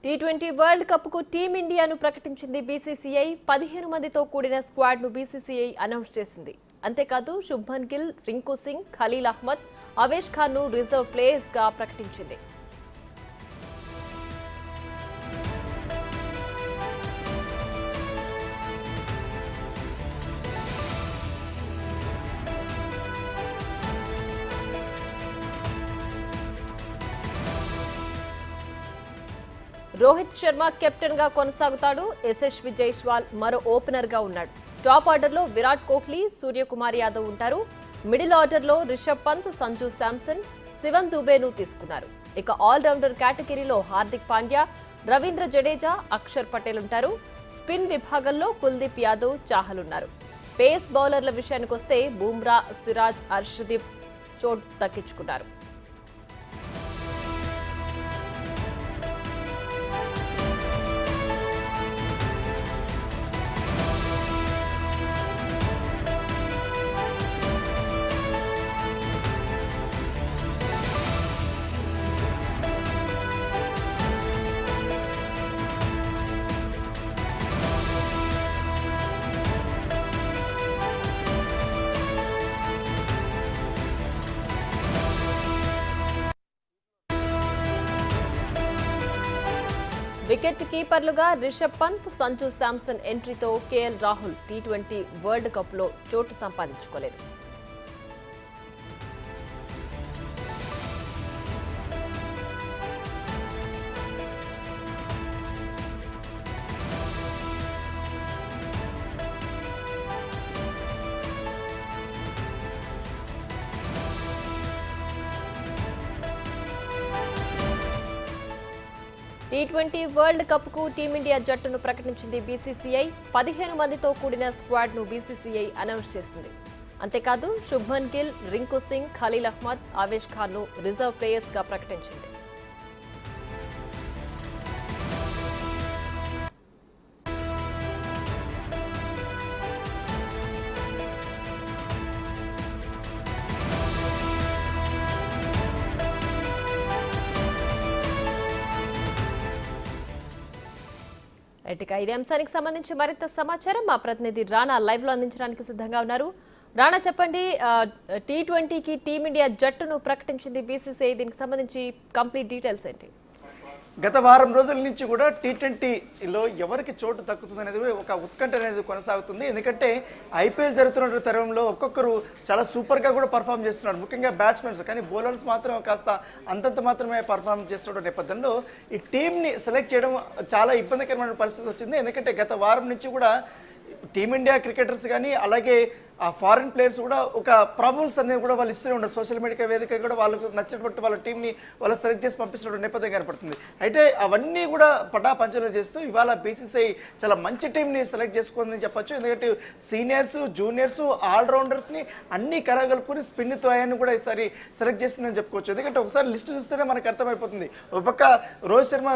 T20 world cup కు టీమిండియాను ప్రకటించింది BCCI. 15 మందితో కూడిన స్క్వాడ్ ను బీసీసీఐ అనౌన్స్ చేసింది. అంతేకాదు శుభ్మన్ గిల్, రింకు సింగ్, ఖలీల్ అహ్మద్, అవేష్ ఖాన్ ను రిజర్వ్ ప్లేయర్స్ గా ప్రకటించింది. రోహిత్ శర్మ కెప్టెన్ గా కొనసాగుతాడు. యశస్వి జైస్వాల్ మరో ఓపెనర్ గా ఉన్నాడు. టాప్ ఆర్డర్ లో విరాట్ కోహ్లీ, సూర్యకుమార్ యాదవ్ ఉంటారు. మిడిల్ ఆర్డర్ లో రిషబ్ పంత్, సంజు శాంసన్, శివన్ దుబేను తీసుకున్నారు. ఇక ఆల్రౌండర్ కేటగిరీలో హార్దిక్ పాండ్యా, రవీంద్ర జడేజా, అక్షర్ పటేల్ ఉంటారు. స్పిన్ విభాగంలో కుల్దీప్ యాదవ్, చాహల్ ఉన్నారు. పేస్ బౌలర్ల విషయానికొస్తే బూమ్రా, సిరాజ్, హర్షదీప్ చోటు దక్కించుకున్నారు. వికెట్ కీపర్లుగా రిషబ్ పంత్, సంజు శాంసన్ ఎంట్రీతో కేఎల్ రాహుల్ టీ20 వరల్డ్ కప్ లో చోటు సంపాదించుకోలేదు. టీ20 వరల్డ్ కప్ కు టీమిండియా జట్టును ప్రకటించింది బీసీసీఐ. 15 మందితో కూడిన స్క్వాడ్ ను బీసీసీఐ అనౌన్స్ చేసింది. అంతేకాదు శుభ్మన్ గిల్, రింకు సింగ్, ఖలీల్ అహ్మద్, అవేష్ ఖాన్ ను రిజర్వ్ ప్లేయర్స్ గా ప్రకటించింది. ఇదే అంశానికి సంబంధించి మరింత సమాచారం మా ప్రతినిధి రాణా లైవ్ లో అందించడానికి సిద్ధంగా ఉన్నారు. రాణా, చెప్పండి, టీ20కి టీమిండియా జట్టును ప్రకటించింది బీసీసీఐ. దీనికి సంబంధించి కంప్లీట్ డీటెయిల్స్ ఏంటి? గత వారం రోజుల నుంచి కూడా టీ20లో ఎవరికి చోటు దక్కుతుంది అనేది కూడా ఒక ఉత్కంఠ అనేది కొనసాగుతుంది. ఎందుకంటే ఐపీఎల్ జరుగుతున్న తరుణంలో ఒక్కొక్కరు చాలా సూపర్గా కూడా పర్ఫామ్ చేస్తున్నారు, ముఖ్యంగా బ్యాట్స్మెన్స్. కానీ బౌలర్స్ మాత్రం కాస్త అంతంత మాత్రమే పర్ఫామ్ చేస్తున్న నేపథ్యంలో ఈ టీంని సెలెక్ట్ చేయడం చాలా ఇబ్బందికరమైన పరిస్థితి వచ్చింది. ఎందుకంటే గత వారం నుంచి కూడా టీమిండియా క్రికెటర్స్ కానీ అలాగే ఆ ఫారిన్ ప్లేయర్స్ కూడా ఒక ప్రాబ్లమ్స్ అనేది కూడా వాళ్ళు ఇస్తూనే ఉన్నారు. సోషల్ మీడియా వేదిక కూడా వాళ్ళకు నచ్చినట్టు వాళ్ళ టీంని వాళ్ళు సెలెక్ట్ చేసి పంపిస్తున్న నేపథ్యం కనపడుతుంది. అయితే అవన్నీ కూడా పటాపంచలు చేస్తూ ఇవాళ బీసీసీఐ చాలా మంచి టీంని సెలెక్ట్ చేసుకుందని చెప్పొచ్చు. ఎందుకంటే సీనియర్స్, జూనియర్స్, ఆల్రౌండర్స్ని అన్ని కలగలుపుకుని స్పిన్ త్రయాన్ని కూడా ఈసారి సెలెక్ట్ చేసిందని చెప్పుకోవచ్చు. ఎందుకంటే ఒకసారి లిస్ట్ చూస్తేనే మనకు అర్థమైపోతుంది. ఒక పక్క రోహిత్ శర్మ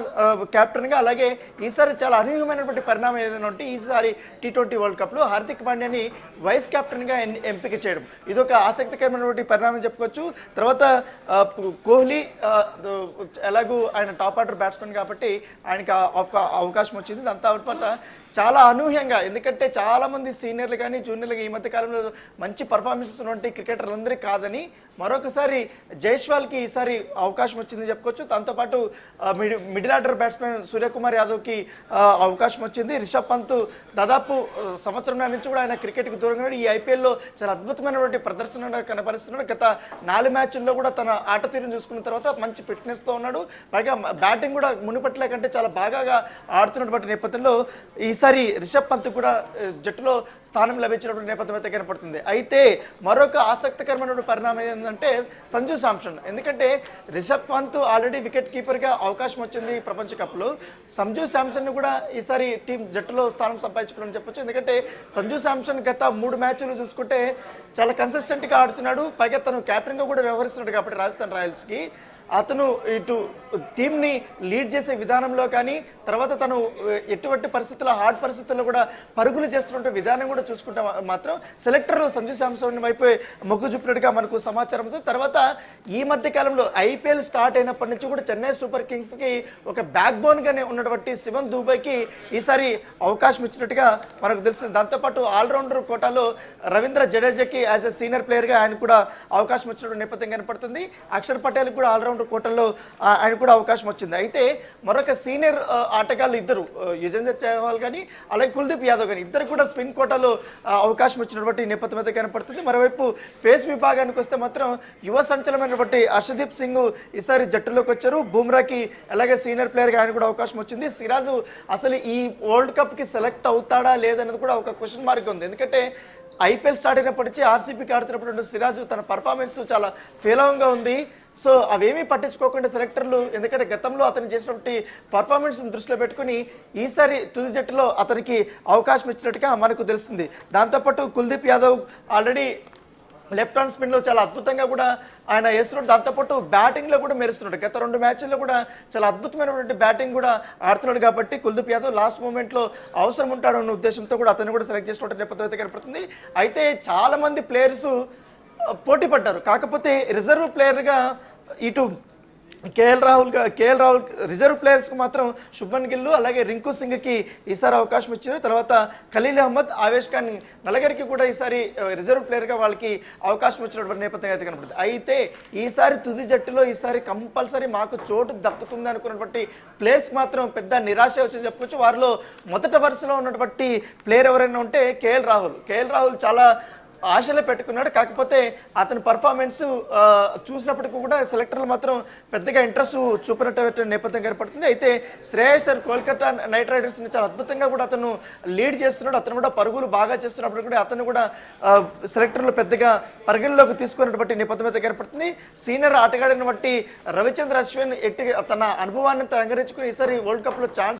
కెప్టెన్గా, అలాగే ఈసారి చాలా అనూహ్యమైనటువంటి పరిణామం ఏదైనా ఉంటే ఈసారి టీ20 వరల్డ్ కప్లో హార్దిక్ పాండ్యాని వైస్ కెప్టెన్ గా ఎంపిక చేయడం ఇదొక ఆసక్తికరమైనటువంటి పరిణామం చెప్పుకోవచ్చు. తర్వాత కోహ్లీ ఎలాగూ ఆయన టాప్ ఆర్డర్ బ్యాట్స్మెన్ కాబట్టి ఆయనకి అవకాశం వచ్చింది. దాంతో పాటు చాలా అనూహ్యంగా, ఎందుకంటే చాలామంది సీనియర్లు కానీ జూనియర్లు ఈ మధ్య కాలంలో మంచి పర్ఫార్మెన్సెస్ ఉన్నటువంటి క్రికెటర్లందరికీ కాదని మరొకసారి జైస్వాల్కి ఈసారి అవకాశం వచ్చింది చెప్పుకోవచ్చు. దాంతోపాటు మిడిల్ ఆర్డర్ బ్యాట్స్మెన్ సూర్యకుమార్ యాదవ్కి అవకాశం వచ్చింది. రిషబ్ పంత్ దాదాపు సంవత్సరం నుంచి కూడా ఆయన క్రికెట్కి దూరంగా ఈ ఐపీఎల్లో చాలా అద్భుతమైనటువంటి ప్రదర్శన కనపరుస్తున్నాడు. గత 4 మ్యాచ్ల్లో కూడా తన ఆట తీరును చూసుకున్న తర్వాత మంచి ఫిట్నెస్తో ఉన్నాడు. పైగా బ్యాటింగ్ కూడా మునుపట్ల కంటే చాలా బాగా ఆడుతున్నటువంటి నేపథ్యంలో ఈసారి రిషబ్ పంత్ కూడా జట్టులో స్థానం లభించినటువంటి నేపథ్యం అయితే కనపడుతుంది. అయితే మరొక ఆసక్తికరమైన పరిణామం ఏంటంటే సంజు శాంసన్. ఎందుకంటే రిషబ్ పంత్ ఆల్రెడీ వికెట్ కీపర్గా అవకాశం వచ్చింది ప్రపంచ కప్లో. సంజు శాంసన్ కూడా ఈసారి టీం జట్టులో స్థానం సంపాదించుకోవాలని చెప్పొచ్చు. ఎందుకంటే సంజు శాంసన్ గత 3 మ్యాచ్లు చూసుకుంటే చాలా కన్సిస్టెంట్గా ఆడుతున్నాడు. పైగా తను కెప్టెన్గా కూడా వ్యవహరిస్తున్నాడు కాబట్టి రాజస్థాన్ రాయల్స్కి అతను ఇటు టీంని లీడ్ చేసే విధానంలో కానీ తర్వాత తను ఎటువంటి పరిస్థితుల్లో హార్డ్ పరిస్థితుల్లో కూడా పరుగులు చేస్తున్న విధానం కూడా చూసుకుంటే మాత్రం సెలెక్టర్లు సంజు శాంసన్ వైపు మొగ్గు చూపినట్టుగా మనకు సమాచారం ఉంది. తర్వాత ఈ మధ్య కాలంలో ఐపీఎల్ స్టార్ట్ అయినప్పటి నుంచి కూడా చెన్నై సూపర్ కింగ్స్కి ఒక బ్యాక్ బోన్గానే ఉన్నటువంటి శివన్ దూబేకి ఈసారి అవకాశం ఇచ్చినట్టుగా మనకు తెలుస్తుంది. దాంతోపాటు ఆల్రౌండర్ కోటాలో రవీంద్ర జడేజాకి యాజ్ ఎ సీనియర్ ప్లేయర్గా ఆయన కూడా అవకాశం వచ్చినటువంటి నేపథ్యం కనపడుతుంది. అక్షర్ పటేల్ కూడా ఆల్రౌండర్ కోటాలో ఆయన కూడా అవకాశం వచ్చింది. అయితే మరొక సీనియర్ ఆటగాళ్ళు ఇద్దరు యుజేంద్ర చహల్ కానీ అలాగే కుల్దీప్ యాదవ్ కానీ ఇద్దరు కూడా స్పిన్ కోటాలో అవకాశం వచ్చినటువంటి నేపథ్యం అయితే కనపడుతుంది. మరోవైపు ఫేస్ విభాగానికి వస్తే మాత్రం యువ సంచలనమైనటువంటి హర్షదీప్ సింగ్ ఈసారి జట్టులోకి వచ్చారు. బుమ్రాకి అలాగే సీనియర్ ప్లేయర్గా ఆయన కూడా అవకాశం వచ్చింది. సిరాజు అసలు ఈ వరల్డ్ కప్కి సెలెక్ట్ అవుతాడా లేదనేది కూడా ఒక క్వశ్చన్ మార్క్ ఉంది. ఎందుకంటే ఐపీఎల్ స్టార్ట్ అయినప్పటి నుంచి ఆర్సీబీకి ఆడుతున్నప్పుడు సిరాజు తన పర్ఫార్మెన్స్ చాలా ఫెయిల్గా ఉంది. సో అవేమీ పట్టించుకోకుండా సెలెక్టర్లు ఎందుకంటే గతంలో అతను చేసినటువంటి పర్ఫార్మెన్స్ని దృష్టిలో పెట్టుకుని ఈసారి తుది జట్టులో అతనికి అవకాశం ఇచ్చినట్టుగా మనకు తెలుస్తుంది. దాంతోపాటు Kuldeep Yadav already left hand స్పిన్లో చాలా అద్భుతంగా కూడా ఆయన వేస్తున్నాడు. దాంతోపాటు బ్యాటింగ్లో కూడా మెరుస్తున్నాడు. గత 2 మ్యాచ్ల్లో కూడా చాలా అద్భుతమైనటువంటి బ్యాటింగ్ కూడా ఆడుతున్నాడు. కాబట్టి కుల్దీప్ యాదవ్ లాస్ట్ మూమెంట్లో అవసరం ఉంటాడన్న ఉద్దేశంతో కూడా అతను కూడా సెలెక్ట్ చేసినటువంటి నేపథ్యం అయితే కనపడుతుంది. అయితే చాలామంది ప్లేయర్స్ పోటీ పడ్డారు. కాకపోతే రిజర్వ్ ప్లేయర్గా ఇటు కేఎల్ రాహుల్ రిజర్వ్ ప్లేయర్స్కి మాత్రం శుభ్మన్ గిల్ అలాగే రింకు సింగ్కి ఈసారి అవకాశం ఇచ్చారు. తర్వాత ఖలీల్ అహ్మద్, ఆవేష్ ఖాన్ నలుగురికి కూడా ఈసారి రిజర్వ్ ప్లేయర్గా వాళ్ళకి అవకాశం వచ్చినటువంటి నేపథ్యం అయితే కనపడుతుంది. అయితే ఈసారి తుది జట్టులో ఈసారి కంపల్సరీ మాకు చోటు దక్కుతుంది అనుకున్నటువంటి ప్లేయర్స్కి మాత్రం పెద్ద నిరాశ వచ్చింది చెప్పుకోవచ్చు. వారిలో మొదటి వరుసలో ఉన్నటువంటి ప్లేయర్ ఎవరైనా ఉంటే కేఎల్ రాహుల్ చాలా ఆశలు పెట్టుకున్నాడు. కాకపోతే అతని పర్ఫార్మెన్స్ చూసినప్పటికీ కూడా సెలెక్టర్లు మాత్రం పెద్దగా ఇంట్రెస్ట్ చూపినట్టు నేపథ్యం కనపడుతుంది. అయితే శ్రేయస్ కోల్కతా నైట్ రైడర్స్ని చాలా అద్భుతంగా కూడా అతను లీడ్ చేస్తున్నాడు. అతను కూడా పరుగులు బాగా చేస్తున్నప్పుడు కూడా అతను కూడా సెలెక్టర్లు పెద్దగా పరిగణలోకి తీసుకున్నటువంటి నేపథ్యం అయితే కనపడుతుంది. సీనియర్ ఆటగాడిని బట్టి రవిచంద్ర అశ్విన్ తన అనుభవాన్ని రంగరించుకుని ఈసారి వరల్డ్ కప్లో ఛాన్స్